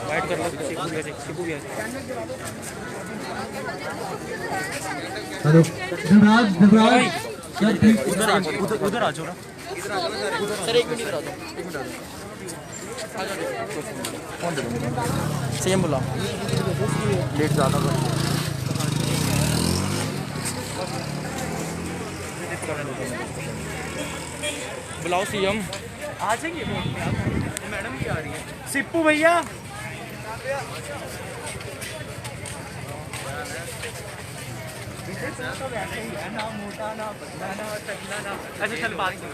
White कर लो, शिबू भी आ जाए। हेलो देवराज, देवराज सर ठीक उधर आ जाओ ना, सर एक मिनट इधर आ जाओ, एक मिनट आ जाओ। कौन दे सीएम बुलाओ, लेट ज़्यादा बुलाओ सीएम आ जाएंगे मैडम भी आ रही है। सिप्पू भैया ना मोटा ना पतला ना टकला ना। अच्छा चल बात सुन,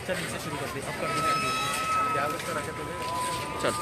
चल इनसे शुरू कर दे, अब कर दे चल।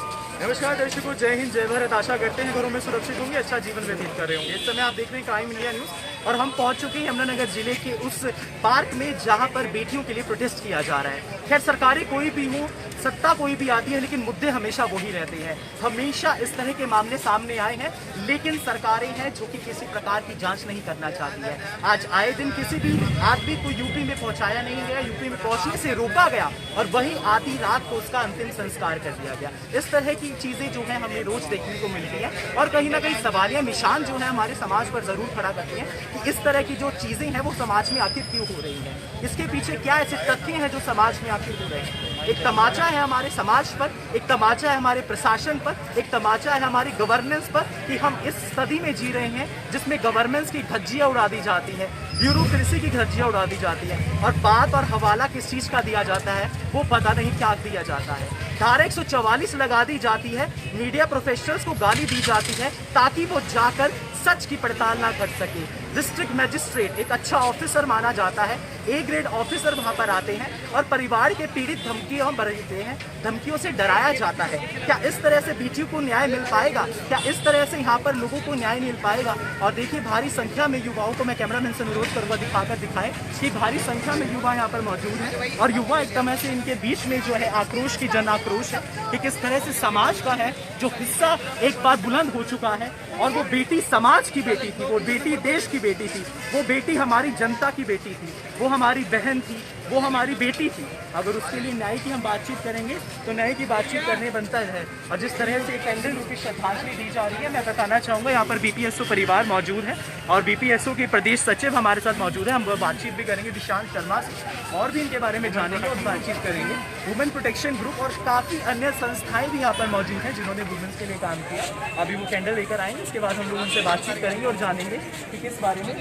नमस्कार दर्शकों, जय हिंद, जय भारत। आशा करते हैं घरों में सुरक्षित होंगे, अच्छा जीवन व्यतीत कर रहे होंगे। इस समय आप देख रहे हैं क्राइम इंडिया न्यूज़ और हम पहुंच चुके हैं यमुनानगर जिले के उस पार्क में जहां पर बेटियों के लिए प्रोटेस्ट किया जा रहा है। खैर सरकारें कोई भी हो, सत्ता कोई भी आती है, लेकिन मुद्दे हमेशा वही रहते हैं। हमेशा इस तरह के मामले सामने आए हैं, लेकिन सरकारें हैं जो कि किसी प्रकार की जांच नहीं करना चाहती है। आज आए दिन किसी भी आदमी को यूपी में पहुंचाया नहीं गया, यूपी में पहुंचने से रोका गया और वहीं आधी रात को उसका अंतिम संस्कार कर दिया गया। इस तरह की चीजें जो है हमें रोज देखने को मिलती है और कहीं ना कहीं सवालिया निशान जो है हमारे समाज पर जरूर खड़ा करती है कि इस तरह की जो चीजें हैं वो समाज में आखिर क्यों हो रही हैं, इसके पीछे क्या ऐसे तथ्य हैं जो समाज में आखिर हो रहे हैं। एक तमाचा है हमारे समाज पर, एक तमाचा है हमारे प्रशासन पर, एक तमाचा है हमारी गवर्नेंस पर कि हम इस सदी में जी रहे हैं जिसमें गवर्नेंस की धज्जियां उड़ा दी जाती है, ब्यूरोक्रेसी की धज्जियां उड़ा दी जाती है और बात और हवाला किस चीज का दिया जाता है वो पता नहीं क्या दिया जाता है। धारा 144 लगा दी जाती है, मीडिया प्रोफेशनल्स को गाली दी जाती है ताकि वो जाकर सच की पड़ताल ना कर सके। डिस्ट्रिक्ट मजिस्ट्रेट एक अच्छा ऑफिसर माना जाता है, ए ग्रेड ऑफिसर वहां पर आते हैं और परिवार के पीड़ित धमकियों बरसते हैं, धमकियों से डराया जाता है। क्या इस तरह से बेटियों को न्याय मिल पाएगा? क्या इस तरह से यहाँ पर लोगों को न्याय मिल पाएगा? और देखिए भारी संख्या में युवाओं को मैं कैमरामैन से अनुरोध करूँगा दिखाकर दिखाएं कि भारी संख्या में युवा यहाँ पर मौजूद हैं और युवा एक तरह से इनके बीच में जो है आक्रोश की जन आक्रोश है कि किस तरह से समाज का है जो हिस्सा एक बार बुलंद हो चुका है और वो बेटी समाज की बेटी थी, वो बेटी देश की बेटी थी, वो बेटी हमारी जनता की बेटी थी, वो हमारी बहन थी, वो हमारी बेटी थी। अगर उसके लिए न्याय की हम बातचीत करेंगे तो न्याय की बातचीत करने बनता है। और जिस तरह से कैंडल रूपी श्रद्धांजलि दी जा रही है, मैं बताना चाहूँगा यहाँ पर बीपीएसओ परिवार मौजूद है और बीपीएसओ के प्रदेश सचिव हमारे साथ मौजूद है। हम बातचीत भी करेंगे दिशांत शर्मा से और भी इनके बारे में जानेंगे और बातचीत करेंगे। वुमेन प्रोटेक्शन ग्रुप और काफ़ी अन्य संस्थाएं भी यहाँ पर मौजूद हैं जिन्होंने वुमेन्स के लिए काम किया। अभी वो कैंडल लेकर आएंगे, इसके बाद हम लोग उनसे बातचीत करेंगे और जानेंगे कि किस बारे में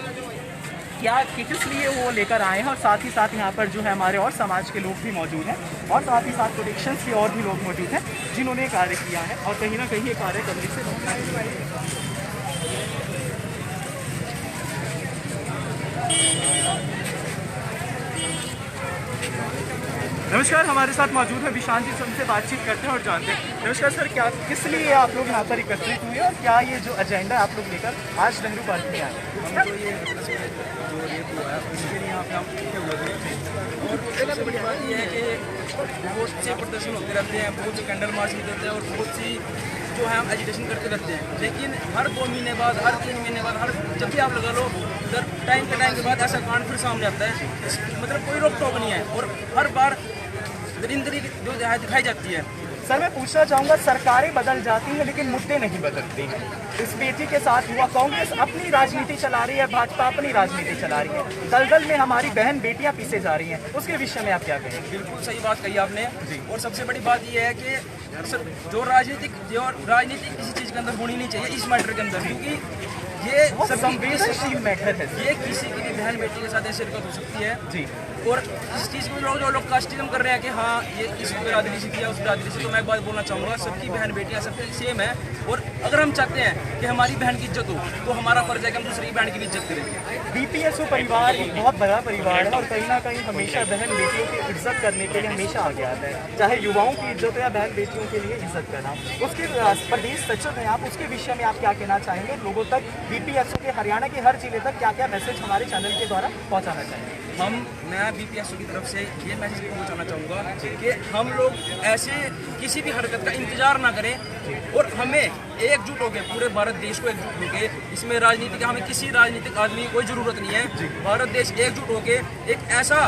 क्या किस लिए वो लेकर आए हैं। और साथ ही साथ यहाँ पर जो है हमारे और समाज के लोग भी मौजूद हैं और साथ ही साथ प्रोटेक्शन के और भी लोग मौजूद हैं जिन्होंने कार्य किया है और कहीं ना कहीं ये कार्य करने से रोकना है। नमस्कार, हमारे साथ मौजूद है विशांत जी, उनसे बातचीत करते हैं और जानते हैं। नमस्कार सर, क्या किस लिए आप लोग यहाँ पर एकत्रित हुए और क्या ये जो एजेंडा आप लोग लेकर आज नेहरू पार्क में आए? हम तो ये जो रेप हुआ है उसके लिए यहाँ पे हम इकट्ठे हुए थे और सबसे बड़ी बात ये है कि बहुत से प्रदर्शन होते रहते हैं, बहुत से कैंडल मार्च निकलते हैं और बहुत सी जो है हम एजिटेशन करते रहते हैं, लेकिन हर 2 महीने बाद, हर 3 महीने बाद, हर जब भी आप लगा लो उधर टाइम के बाद ऐसा कांड फिर सामने आता है। मतलब कोई रोक टोक नहीं है और हर बार दरिंदगी जो दिखाई जाती है। सर मैं पूछना चाहूँगा, सरकारें बदल जाती हैं लेकिन मुद्दे नहीं बदलते हैं। इस बेटी के साथ हुआ, कांग्रेस अपनी राजनीति चला रही है, भाजपा अपनी राजनीति चला रही है, दलदल में हमारी बहन बेटियां पीछे जा रही हैं, उसके विषय में आप क्या कहेंगे? बिल्कुल सही बात कही आपने और सबसे बड़ी बात यह है कि जो राजनीति किसी चीज़ के अंदर होनी नहीं चाहिए इस मैटर के अंदर, क्योंकि ये संवेदनशील मैटर है। ये किसी की भी बहन बेटी के साथ ऐसी हरकत हो सकती है जी। और इस चीज़ को जो लोग कास्टिज्म कर रहे हैं कि हाँ ये इस बिरादरी से किया, उस बिरादरी से, तो मैं एक बात बोलना चाहूँगा, सबकी बहन बेटियाँ सबकी सेम है और अगर हम चाहते हैं कि हमारी बहन की इज्जत हो तो हमारा फर्ज है कि हम दूसरी बहन की भी इज्जत करें। बीपीएसओ परिवार एक बहुत बड़ा परिवार है और कहीं ना कहीं हमेशा बहन बेटियों की इज्जत करने के लिए हमेशा आगे आता है, चाहे युवाओं की इज्जत हो या बहन बेटियों के लिए इज्जत करना। उसके प्रदेश सचिव हैं आप, उसके विषय में आप क्या कहना चाहेंगे? लोगों तक बीपीएसओ के हरियाणा के हर जिले तक क्या क्या मैसेज हमारे चैनल के द्वारा पहुँचाना चाहेंगे? मैं बीपीएसओ की तरफ से ये मैसेज पहुंचाना चाहूँगा कि हम लोग ऐसे किसी भी हरकत का इंतजार ना करें और हमें एकजुट होकर पूरे भारत देश को एकजुट होकर, इसमें राजनीति का हमें किसी राजनीतिक आदमी की कोई ज़रूरत नहीं है। भारत देश एकजुट होकर एक ऐसा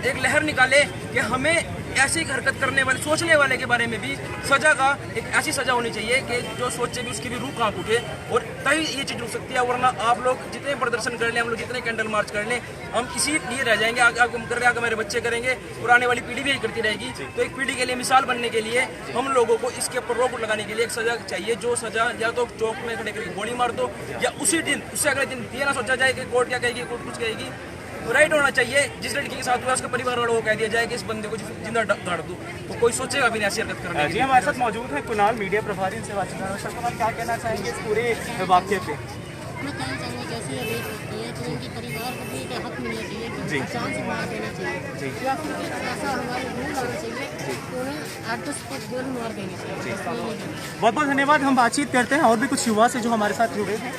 एक लहर निकाले कि हमें ऐसी हरकत करने वाले, सोचने वाले के बारे में भी सजा का एक ऐसी सजा होनी चाहिए कि जो सोचे भी उसकी भी रूह कांप उठे, और तभी ये चीज़ रुक सकती है। वरना आप लोग जितने प्रदर्शन कर लें, हम लोग जितने कैंडल मार्च कर लें, हम इसी लिए रह जाएंगे। आगे हम कर रहे हैं, आगे हमारे बच्चे करेंगे और आने वाली पीढ़ी भी यही करती रहेगी। तो एक पीढ़ी के लिए मिसाल बनने के लिए हम लोगों को इसके ऊपर रोक लगाने के लिए एक सजा चाहिए, जो सजा या तो चौक में खड़े करके गोली मार दो, या उसी दिन उससे अगले दिन ये ना सोचा जाए कि कोर्ट क्या कहेगी, कोर्ट कुछ कहेगी। राइट होना चाहिए, जिस लड़की के साथ हुआ उसके परिवार वालों को कह दिया जाए कि इस बंदे को जिंदा गाड़ दो, तो कोई सोचेगा भी नहीं ऐसी हरकत करने जी हमारे साथ मौजूद है कुणाल, मीडिया प्रभारी, इनसे बातचीत करें। सर कुणाल, क्या कहना चाहेंगे इस पूरे वाक्य पे? मैं कहना चाहूँगा जैसे ये रेप होती है तो उनके परिवार को भी एक हक मिलना चाहिए कि पहचान से मार देना चाहिए, या फिर ऐसा हमारे रूल आना चाहिए तो उन्हें 8-10 पद गोली मार देनी चाहिए। बहुत बहुत धन्यवाद। हम बातचीत करते हैं और भी कुछ युवा से जो हमारे साथ जुड़े हैं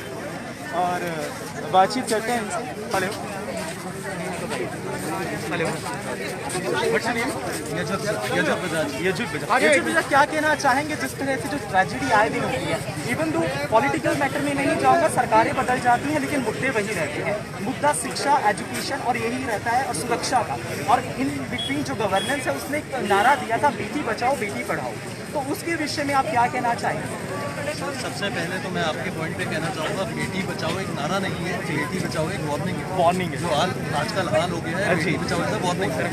और बातचीत करते हैं इनसे। Hello hello, what's your name? Yajur Bajaj, क्या कहना चाहेंगे जिस तरह से जो ट्रेजेडी आए दिन होती है, इवन दो पॉलिटिकल मैटर में नहीं जाऊंगा, सरकारें बदल जाती हैं लेकिन मुद्दे वही रहते हैं। मुद्दा शिक्षा, एजुकेशन और यही रहता है, और सुरक्षा का। और इन बिटवीन जो गवर्नेंस है उसने एक नारा दिया था, बेटी बचाओ बेटी पढ़ाओ, तो उसके विषय में आप क्या कहना चाहेंगे? सबसे पहले तो मैं आपके पॉइंट पे कहना चाहूँगा, बेटी बचाओ एक नारा नहीं है, बेटी बचाओ एक वार्निंग है। जो आजकल हाल हो गया है, बेटी बचाओ ऐसा वार्निंग है।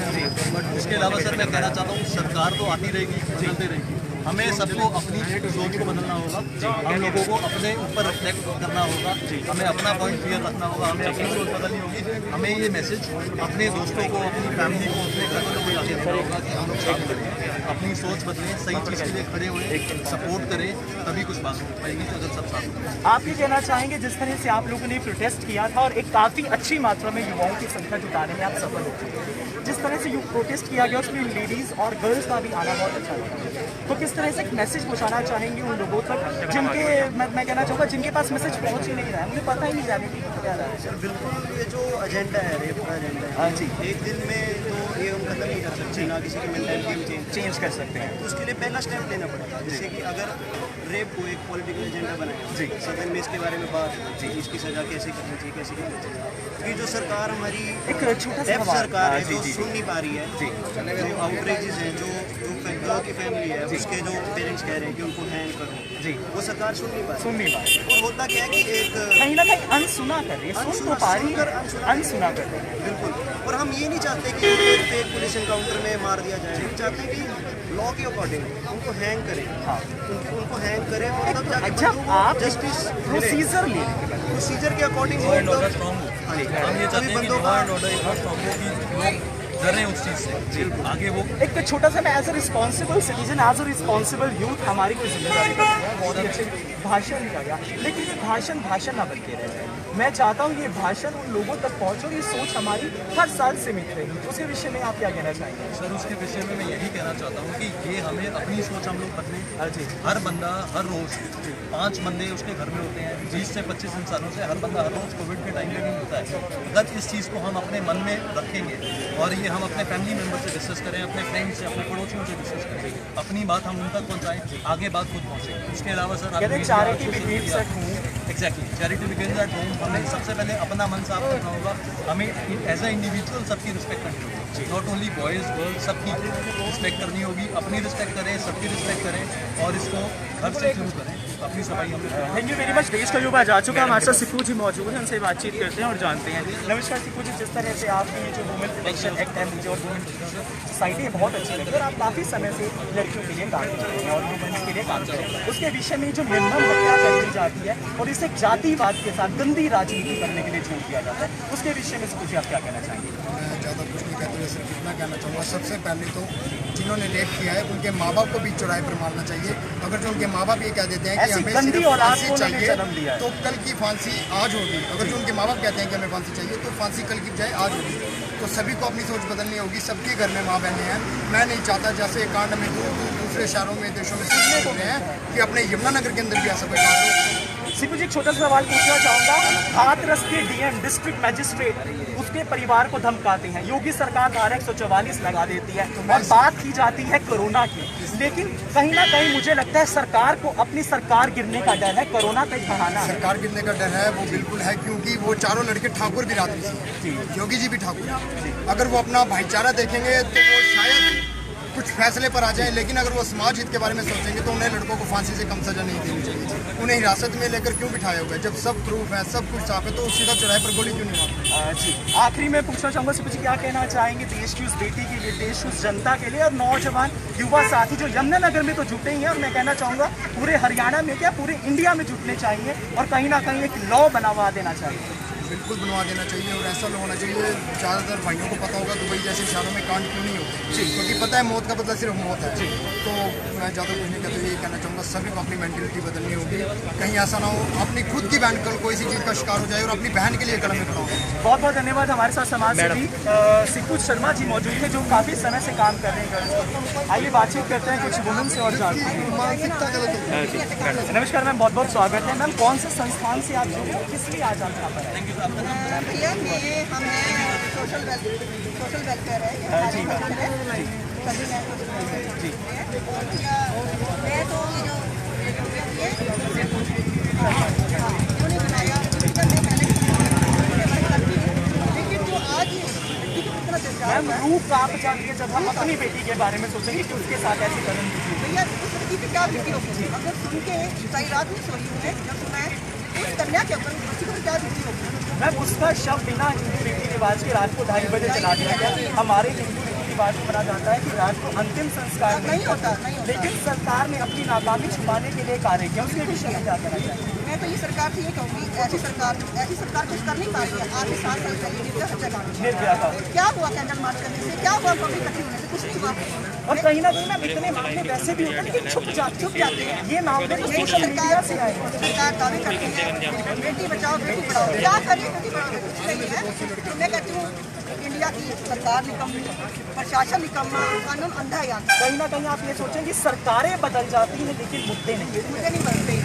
बट उसके अलावा सर मैं कहना चाहता हूँ, सरकार तो आती रहेगी, बदलती रहेगी, हमें सबको अपनी सोच को बदलना होगा, हम लोगों को अपने ऊपर रिफ्लेक्ट करना होगा, हमें अपना पॉइंट क्लियर रखना होगा, हमें अपनी सोच बदलनी होगी। हमें ये मैसेज अपने दोस्तों को, अपनी फैमिली को, अपने घर वालों को आगे देना होगा कि हम लोग साथ करें, अपनी सोच बदलें, सही चीज़ के लिए खड़े हुए सपोर्ट करें, तभी कुछ बात हो पाएगी। तो अगर सब साथ हों। आप ये कहना चाहेंगे जिस तरह से आप लोगों ने प्रोटेस्ट किया था और एक काफ़ी अच्छी मात्रा में युवाओं की संख्या जुटाने में आप सफल हो चुके हैं, जिस तरह से प्रोटेस्ट किया गया उसमें लेडीज़ और गर्ल्स का भी आना बहुत अच्छा लगा, तो किस तरह से एक मैसेज पहुंचाना चाहेंगे उन लोगों तक जिनके, मैं कहना चाहूँगा जिनके पास मैसेज पहुंच ही नहीं रहा है, मुझे पता ही नहीं रियलिटी क्या रहा है? सर बिल्कुल, ये जो एजेंडा है, रेप का एजेंडा है, हाँ जी, एक दिन में तो ये हम खत्म नहीं कर सकते, ना किसी की मेंटालिटी चेंज कर सकते हैं। तो उसके लिए पहला स्टेप लेना पड़ेगा। जैसे कि अगर रेप को एक पॉलिटिकल एजेंडा बनाया जी, सदन में इसके बारे में बात जी, इसकी सजा कैसे करनी चाहिए, कैसे करनी चाहिए, क्योंकि जो सरकार हमारी एक छोटा सा सरकार है जो सुन नहीं पा रही है जी, जो आउटरेजेस हैं, जो की फैमिली है, उसके जो पेरेंट्स कह रहे हैं कि उनको हैंग करो जी, वो सरकार सुन नहीं पा रही। और होता क्या है कि एक कहीं ना कहीं अनसुना कर रही है, सुन तो पा रही है, अनसुना कर रही है। बिल्कुल, और हम ये नहीं चाहते कि उनको फेक पुलिस एनकाउंटर में मार दिया जाए, हम चाहते हैं कि लॉ के अकॉर्डिंग उनको हैंग करें, हाँ उनको हैंग करें, और तब जाके आप जस्टिस प्रोसीजर ले, प्रोसीजर के अकॉर्डिंग हम ये चाहते हैं कि लॉ एंड ऑर्डर इतना स्ट्रॉन्ग हो कि लोग डरें उस चीज़ से आगे। वो एक छोटा सा, मैं as a responsible citizen, as a responsible youth, हमारी कोई जिम्मेदारी बनती है। बहुत ही अच्छे भाषण दिया गया, लेकिन ये भाषण ना बन के रह जाए। मैं चाहता हूँ ये भाषण उन लोगों तक पहुँचे, ये सोच हमारी हर साल सीमित रहेगी। उसके विषय में आप क्या कहना चाहेंगे? सर उसके विषय में मैं यही कहना चाहता हूँ कि ये हमें अपनी सोच हम लोग बदलें। जी, हर बंदा हर रोज़ 5 बंदे उसके घर में होते हैं, 20 से 25 इंसानों से हर बंदा हर रोज़ कोविड के टाइम पे भी होता है। अगर इस चीज़ को हम अपने मन में रखेंगे और ये हम अपने फैमिली मेम्बर से डिस्कस करें, अपने फ्रेंड्स से, अपने पड़ोसियों से डिस्कस करें, अपनी बात हम उन तक पहुँचाएँ, आगे बात खुद पहुँचे। उसके अलावा sir exactly, charity begins at home. हमें सबसे पहले अपना मन साफ रखना होगा, हमें एज ए इंडिविजुअल सबकी रिस्पेक्ट करनी होगी, नॉट ओनली बॉयज़ गर्ल्स, सबकी रिस्पेक्ट करनी होगी। अपनी रिस्पेक्ट करें, सबकी रिस्पेक्ट करें, और इसको घर से शुरू करें, अपनी सफाई हम। Thank you very much. देश का युवा जा चुका है, हमारे साथ सिक्कू जी मौजूद हैं, उनसे बातचीत करते हैं और जानते हैं। नमस्कार सिक्कू जी, जिस तरह से आपकी ये जो वुमेन प्रोटेक्शन एक्ट है, मुझे और वुमेन प्रोटेक्शन सोसाइटी है बहुत अच्छी लगी, और आप काफ़ी समय से लड़कियों के लिए काम कर रहे हैं और वुमेन के लिए काम कर रहे हैं। उसके विषय में जो निर्मम हत्या कर दी जाती है और इसे जातिवाद के साथ गंदी राजनीति करने के लिए छोड़ दिया जाता है, उसके विषय में सिक्कू जी आप क्या कहना चाहेंगे? मैं ज़्यादा कुछ नहीं कहते हुए सिर्फ इतना कहना चाहूँगा, सबसे पहले तो जिन्होंने रेप किया है उनके माँ बाप को भी चौराहे पर मारना चाहिए। अगर जो उनके माँ बाप ये कह देते हैं कि हमें सिर्फ फांसी चाहिए तो कल की फांसी आज होगी, अगर जो उनके माँ बाप कहते हैं कि हमें फांसी चाहिए तो फांसी कल की बजाय आज होगी। तो सभी को अपनी सोच बदलनी होगी, सबके घर में माँ बहनें हैं। मैं नहीं चाहता जैसे कांड में दूसरे शहरों में, देशों में सीखने को रहे हैं कि अपने यमुनानगर के अंदर भी ऐसा कोई कांड हो। सिक्कू जी, एक छोटा सा सवाल पूछना चाहूँगा। हाथरस के डीएम, डिस्ट्रिक्ट मैजिस्ट्रेट, उसके परिवार को धमकाते हैं, योगी सरकार धारा 144 लगा देती है और बात की जाती है कोरोना की, लेकिन कहीं ना कहीं मुझे लगता है सरकार को अपनी सरकार गिरने का डर है, कोरोना का बढ़ाना है। सरकार गिरने का डर है, वो बिल्कुल है, क्योंकि वो चारों लड़के ठाकुर बिरादरी से, योगी जी भी ठाकुर। अगर वो अपना भाईचारा देखेंगे तो वो शायद कुछ फैसले पर आ जाए, लेकिन अगर वो समाज हित के बारे में सोचेंगे तो उन्हें लड़कों को फांसी से कम सजा नहीं देनी चाहिए। उन्हें हिरासत में लेकर क्यों बिठाया हुआ है? जब सब प्रूफ है, सब कुछ साफ है, तो सीधा चौराहे पर गोली क्यों नहीं मारते? जी, आखिरी में पूछना चाहूँगा सिपू जी, क्या कहना चाहेंगे देश की उस बेटी के लिए, देश की उस जनता के लिए और नौजवान युवा साथी जो यमुनानगर में तो जुटे ही हैं, और मैं कहना चाहूँगा पूरे हरियाणा में क्या पूरे इंडिया में जुटने चाहिए और कहीं ना कहीं एक लॉ बनवा देना चाहिए? बिल्कुल बनवा देना चाहिए, और ऐसा लोग होना चाहिए। ज़्यादातर भाइयों को पता होगा दुबई जैसे शहरों में कांड क्यों नहीं होते, क्योंकि पता है मौत का बदला सिर्फ मौत है। तो मैं ज़्यादा कुछ नहीं कहता, यही कहना चाहूँगा सभी को अपनी मेंटलिटी बदलनी होगी। कहीं ऐसा ना हो अपनी खुद की बहन कल कोई सी चीज़ का शिकार हो जाए और अपनी बहन के लिए कदम में खड़ा हो। बहुत बहुत धन्यवाद। हमारे साथ समाज सेवी सिपू शर्मा जी मौजूद थे जो काफ़ी समय से काम कर रहे हैं। आइए बातचीत करते हैं कुछ वुमेन से और जानते हैं। नमस्कार मैम, बहुत बहुत स्वागत है। मैम, कौन से संस्थान से आप जुड़े, किस लिए आज आप यहाँ पर हैं? भैया हम सोशल वेलफेयर है, मैं तो बनाया, लेकिन जो आज मैम रूह कांप जाती है जब हम अपनी बेटी के बारे में सोचेंगे कि उसके साथ ऐसी कदम। भैया उस लड़की की क्या बीती होगी, अगर सुन के कई रात में सोई हुई है, जब मैं उस कन्या के ऊपर किसी को क्या बीती होगी। मैम, उसका शव बिना हिंदू रीति रिवाज के रात को 2:30 बजे जला दिया गया। हमारे हिंदू रीति रिवाज में माना जाता है कि रात को अंतिम संस्कार नहीं होता। लेकिन सरकार ने अपनी नाकामी छुपाने के लिए कार्य किया, उसके विषय में क्या करना चाहिए? मैं तो ये सरकार से ये कहूँगी, ऐसी सरकार कुछ कर नहीं पा रही है। आज से 7 साल पहले निर्भया था, क्या हुआ कैंडल मार्च करने से, क्या हुआ पब्लिक इकट्ठी होने से, कुछ नहीं हुआ। और कहीं ना कहीं मैम इतने मामले वैसे भी होते हैं लेकिन छुप जाते हैं। ये मामले तो सोशल मीडिया से आए हैं। सरकार दावे करती है बेटी बचाओ बेटी पढ़ाओ, क्या करें बेटी पढ़ाओ, कुछ नहीं है। तो मैं कहती हूँ इंडिया की सरकार निकम्मी, प्रशासन निकम्मा, कानून अंधा है यहाँ। कहीं ना कहीं आप ये सोचें कि सरकारें बदल जाती हैं लेकिन मुद्दे नहीं बदलते,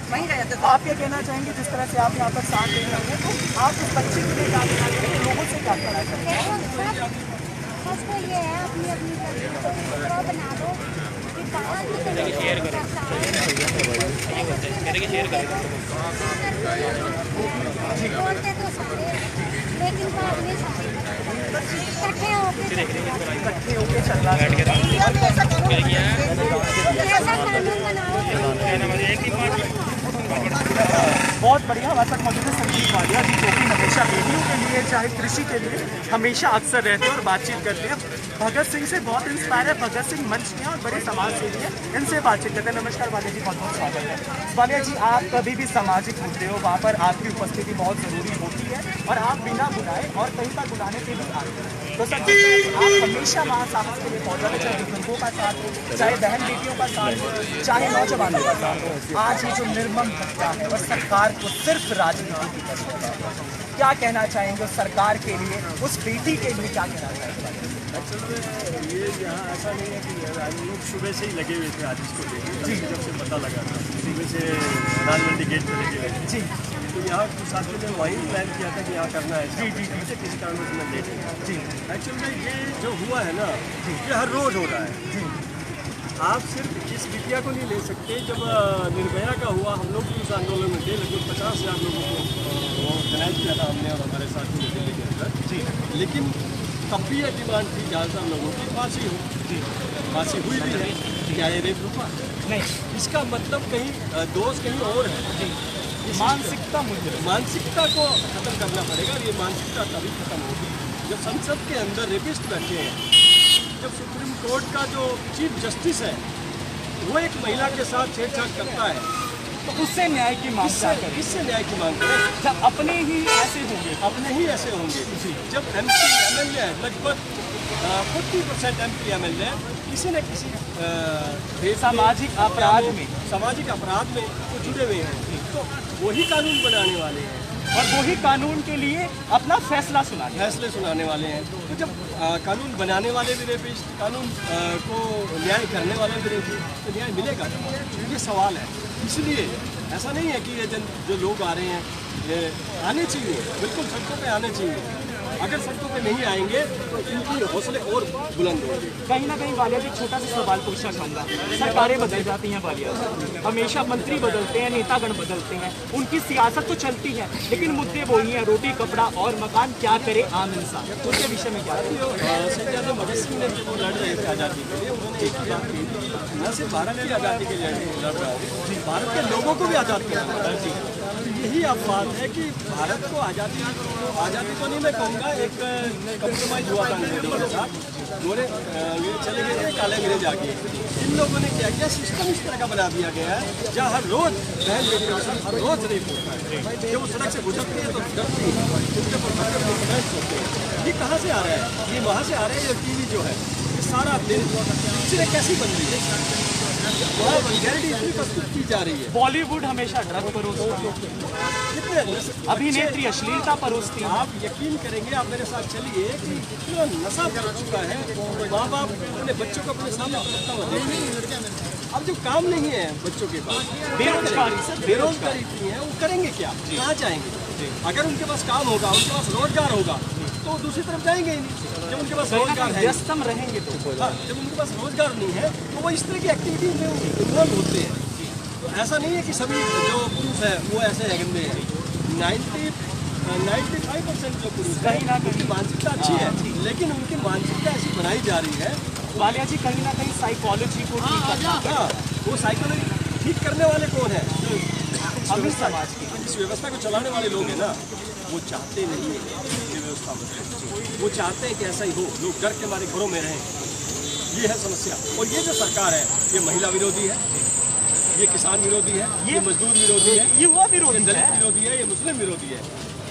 वहीं रह जाते। आप ये कहना चाहेंगे जिस तरह से आप यहाँ पर साथ दे रहे हैं, तो आप उस बच्चे के लिए क्या कहना चाहेंगे, लोगों से क्या कहना चाहेंगे? उसको ये है अपनी बना दो शेयर करें, बोलते तो सारे लेकिन बाद में इकट्ठे होके चल रहा है। ऐसा कानून बनाओ। बहुत बढ़िया। हमारे साथ मौजूद है संजीव वालिया जी, जो कि हमेशा बेटियों के लिए चाहे कृषि के लिए हमेशा अक्सर रहते हैं और बातचीत करते हैं। भगत सिंह से बहुत इंस्पायर है, भगत सिंह मंच में और बड़े समाज सेवी हैं, इनसे बातचीत करते हैं। नमस्कार वालिया जी, बहुत बहुत स्वागत है। वालिया जी, आप कभी भी सामाजिक मुद्दे हो वहाँ पर आपकी उपस्थिति बहुत ज़रूरी होती है और आप बिना बुलाए और कहीं पर बुलाने से भी आते हैं। तो सर आप हमेशा महासाहस के लिए पहुँच जाते, चाहे बुजुर्गों का साथ हो, चाहे बहन बेटियों का साथ हो, चाहे नौजवानों का साथ हो। आज ये जो निर्मम घटना है और सरकार को सिर्फ राजनीति की पसंद है, क्या कहना चाहेंगे उस सरकार के लिए, उस बेटी के लिए क्या कहना चाहेंगे? असल में ये यहाँ ऐसा नहीं है कि आज लोग सुबह से ही लगे हुए थे आज इसको लेकर, जब से पता लगा था सुबह से प्रधानमंत्री गेट पर लगे हुए थे। तो यहाँ साथियों ने वही प्लान किया था कि यहाँ करना है। किसी कारण से मैं लेट जी एक्चुअल में ये जो हुआ है ना, ये हर रोज़ हो रहा है। आप सिर्फ इस बिटिया को नहीं ले सकते। जब निर्भया का हुआ, हम लोग भी उस आंदोलन में थे, लगभग 50,000 लोगों को ऑर्गेनाइज किया था हमने और हमारे साथी ने दिल्ली के अंदर। लेकिन तब भी ये डिमांड थी ज़्यादातर लोगों की फांसी हो। फांसी हुई भी है, क्या ये रेप रुका नहीं? इसका मतलब कहीं दोष कहीं और है। मानसिकता को खत्म करना पड़ेगा। ये मानसिकता तभी खत्म होगी जब संसद के अंदर रेपिस्ट बैठे हैं, जब सुप्रीम कोर्ट का जो चीफ जस्टिस है वो एक महिला के साथ छेड़छाड़ करता है, तो उससे न्याय की मांग करें। किससे न्याय की मांग करें? जब अपने ही ऐसे होंगे। जब MP MLA लगभग 40% MP MLA किसी न किसी सामाजिक अपराध में वो जुड़े हुए हैं, तो वही कानून बनाने वाले हैं और वही कानून के लिए अपना फैसले सुनाने वाले हैं। तो जब कानून बनाने वाले भी रेपिस्ट, कानून को न्याय करने वाले भी रेपिस्ट, तो न्याय मिलेगा? ये सवाल है। इसलिए ऐसा नहीं है कि ये जो लोग आ रहे हैं ये आने चाहिए, बिल्कुल सड़कों पे आने चाहिए, अगर सड़कों पे नहीं आएंगे तो इनकी हौसले और बुलंद होंगे। कहीं ना कहीं वालिया जी छोटा सा सवाल पूछना चाहूँगा, सरकारें बदल जाती हैं वालिया जी, हमेशा मंत्री बदलते हैं, नेतागण बदलते हैं, उनकी सियासत तो चलती है लेकिन मुद्दे वही हैं, रोटी कपड़ा और मकान। क्या करे आम इंसान, उनके विषय में क्या सैयद भगत सिंह ने जो लड़ रहे थे आज़ादी के लिए, उन्होंने एक ही बात कही थी, न सिर्फ भारत की आज़ादी के लिए लड़ रहा हूँ, भारत के लोगों को भी आज़ाद करना है। यही अब बात है कि भारत को आज़ादी तो नहीं मैं कहूँगा, एक कंप्रोमाइज हुआ था अंग्रेजों के साथ, उन्होंने ये चले गए थे काले अंग्रेज आगे। इन लोगों ने क्या किया, सिस्टम इस तरह का बना दिया गया है जहाँ हर रोज बहन बेटी के साथ हर रोज रेप होता है। जब वो सड़क से गुजरती है तो डरती है, उसके होते हैं। ये कहाँ से आ रहा है, ये वहाँ से आ रहा है। ये टीवी जो है ये सारा दिन पिक्चरें कैसी बन रही है, की जा रही है। बॉलीवुड हमेशा ड्रग परोसती, अभिनेत्री अश्लीलता परोसती। आप यकीन करेंगे, आप मेरे साथ चलिए कि इतना नशा कर चुका है, माँ बाप अपने बच्चों को अपने सामने करता हुआ अब जो काम नहीं है बच्चों के पास, बेरोजगारी इतनी है, वो करेंगे क्या, कहाँ जाएंगे? अगर उनके पास काम होगा, उनके पास रोजगार होगा तो दूसरी तरफ जाएंगे ही नहीं। जब उनके पास रोजगार है, व्यस्तम रहेंगे तो जब उनके पास रोजगार नहीं है तो वो इस तरह की एक्टिविटी में इन्वॉल्व होते हैं। तो ऐसा नहीं है कि सभी जो पुरुष है वो ऐसे गंदे हैं। 95% जो पुरुष कहीं ना कहीं मानसिकता अच्छी है, लेकिन उनकी मानसिकता ऐसी बनाई जा रही है। वालिया जी कहीं ना कहीं साइकोलॉजी को ठीक करना, वो साइकोलॉजी ठीक करने वाले कौन है? अभी समाज की इस व्यवस्था को चलाने वाले लोग हैं ना, वो चाहते नहीं है ये व्यवस्था बदले, वो चाहते हैं कि ऐसा ही हो, लोग डर के हमारे घरों में रहें। ये है समस्या। और ये जो सरकार है ये महिला विरोधी है, ये किसान विरोधी है, ये मजदूर विरोधी है, ये युवा विरोधी दलित है, विरोधी है, ये मुस्लिम विरोधी है,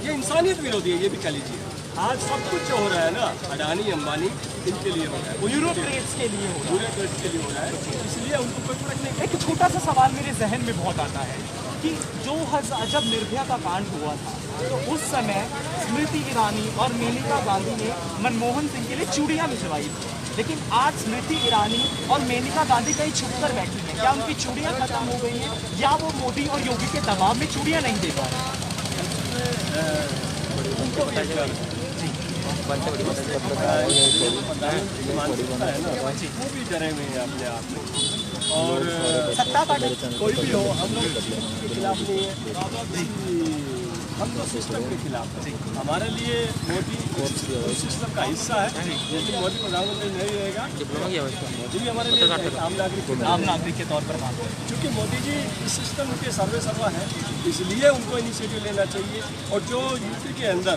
ये इंसानियत विरोधी है। ये भी कह लीजिए, आज सब कुछ जो हो रहा है ना, अडानी अंबानी इनके लिए हो रहा है, यूरोक्रेट्स के लिए हो रहा है, यूरोक्रेट्स के लिए हो रहा है, इसलिए उनको कोई फर्क नहीं। एक छोटा सा सवाल मेरे जहन में बहुत आता है कि जब निर्भया का कांड हुआ था तो उस समय स्मृति ईरानी और मेनका गांधी ने मनमोहन सिंह के लिए चूड़ियां भिजवाई थी, लेकिन आज स्मृति ईरानी और मेनका गांधी कहीं छुप कर बैठी हैं। क्या उनकी चूड़ियां खत्म हो गई हैं या वो मोदी और योगी के दबाव में चूड़ियां नहीं दे पा रहे? उनको भी वो भी डरे हुए हैं अपने आप में। और सत्ता पार्टी कोई भी हो, हम लोग के खिलाफ नहीं है, हम तो सिस्टम के खिलाफ हैं। हमारे लिए मोदी उस सिस्टम का हिस्सा है। जैसे मोदी प्रधानमंत्री नहीं रहेगा, मोदी भी हमारे लिए आम नागरिक के तौर पर मानते हैं। क्योंकि मोदी जी इस सिस्टम के सर्वे सर्वा है, इसलिए उनको इनिशिएटिव लेना चाहिए। और जो यूपी के अंदर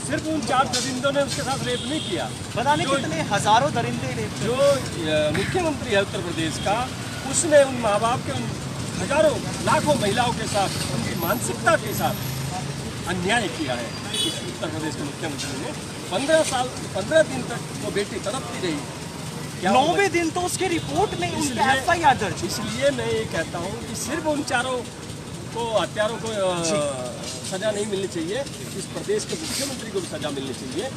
सिर्फ उन 4 दरिंदों ने उसके साथ रेप नहीं किया, पता नहीं कितने हजारों दरिंदे रेप। जो मुख्यमंत्री है उत्तर प्रदेश का, उसने उन माँ बाप के, उन हजारों लाखों महिलाओं के साथ, उनकी मानसिकता के साथ अन्याय किया है। इस उत्तर प्रदेश के मुख्यमंत्री ने 15 दिन तक वो बेटी तड़पती रही। 9वें दिन तो उसके रिपोर्ट में उनका FIR दर्ज। इसलिए मैं ये कहता हूँ कि सिर्फ उन चारों को हत्यारों को सजा नहीं मिलनी चाहिए, इस प्रदेश के मुख्यमंत्री को भी सजा मिलनी चाहिए,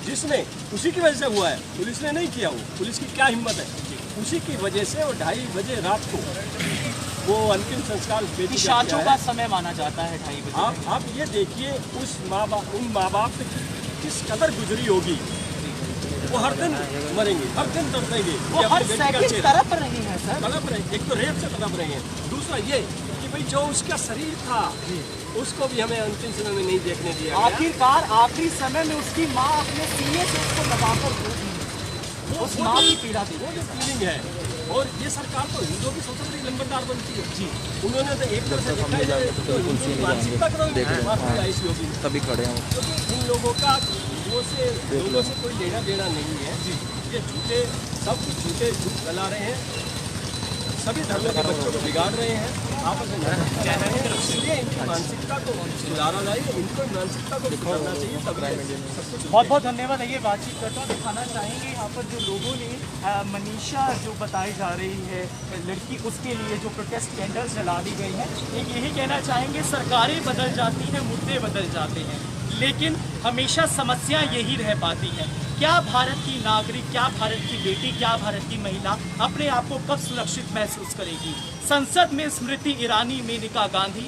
जिसने उसी की वजह से हुआ है। पुलिस ने नहीं किया, वो पुलिस की क्या हिम्मत है, उसी की वजह से। और 2:30 बजे रात को वो अंतिम संस्कार शाचों का समय माना जाता है 2:30 बजे। आप ये देखिए उस उन माँ बाप किस कदर गुजरी होगी। वो हर दिन मरेंगे, हर दिन तड़पेंगे, वो हर सेकंड तड़प रही हैं सर, तड़प रहे। एक तो रेप से तड़प रहे हैं, दूसरा ये कि भाई जो उसका शरीर था उसको भी हमें अंतिम समय में नहीं देखने दिया। आखिरकार आखिरी समय में उसकी माँ अपने सीने से उसको दबाकर उस माँ की पीड़ा थी, वो जो फीलिंग है। और ये सरकार तो हिंदुओं की सबसे बड़ी नंबरदार बनती है जी। उन्होंने तो एक तरह से मानसिकता तभी खड़े हैं। तो इन लोगों का लोगों से कोई लेना देना नहीं है जी। ये झूठे, सब कुछ झूठ फैला रहे हैं, सभी धर्मों के बच्चों को बिगाड़ रहे हैं, आपस में इसलिए इनकी मानसिकता को सुधारना चाहिए, इनको मानसिकता को सुधारना चाहिए। तभी बहुत बहुत धन्यवाद। ये बातचीत करता दिखाना चाहेंगे यहाँ पर जो लोगों ने मनीषा जो बताई जा रही है लड़की, उसके लिए जो प्रोटेस्ट कैंडल्स जला दी गई है। एक यही कहना चाहेंगे, सरकारें बदल जाती हैं, मुद्दे बदल जाते हैं, लेकिन हमेशा समस्या यही रह पाती है। क्या भारत की नागरिक, क्या भारत की बेटी, क्या भारत की महिला अपने आप को कब सुरक्षित महसूस करेगी? संसद में स्मृति ईरानी, मेनका गांधी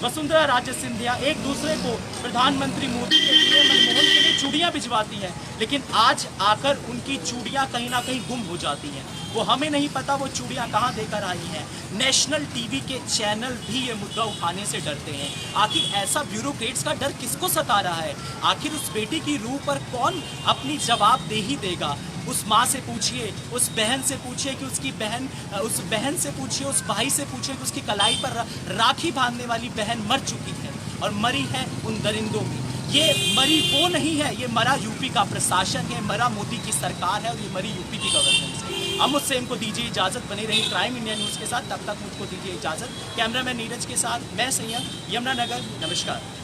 वसुंधरा राजे सिंधिया एक दूसरे को प्रधानमंत्री मोदी के लिए, मनमोहन के लिए चूड़ियां भिजवाती हैं, लेकिन आज आकर उनकी चूड़ियां कहीं ना कहीं गुम हो जाती हैं। वो हमें नहीं पता वो चूड़ियां कहां देकर आई हैं। नेशनल टीवी के चैनल भी ये मुद्दा उठाने से डरते हैं। आखिर ऐसा ब्यूरोक्रेट्स का डर किसको सता रहा है? आखिर उस बेटी की रूह पर कौन अपनी जवाबदेही देगा? उस माँ से पूछिए, उस बहन से पूछिए कि उसकी बहन, उस बहन से पूछिए, उस भाई से पूछिए कि उसकी कलाई पर राखी बांधने वाली बहन मर चुकी है, और मरी है उन दरिंदों में। ये मरी वो नहीं है, ये मरा यूपी का प्रशासन है, मरा मोदी की सरकार है, और ये मरी यूपी की गवर्नेंस है। अमुद सेम को दीजिए इजाजत, बने रही क्राइम इंडिया न्यूज़ के साथ। तब तक मुझको दीजिए इजाजत। कैमरामैन नीरज के साथ मैं सैयद, यमुनानगर। नमस्कार।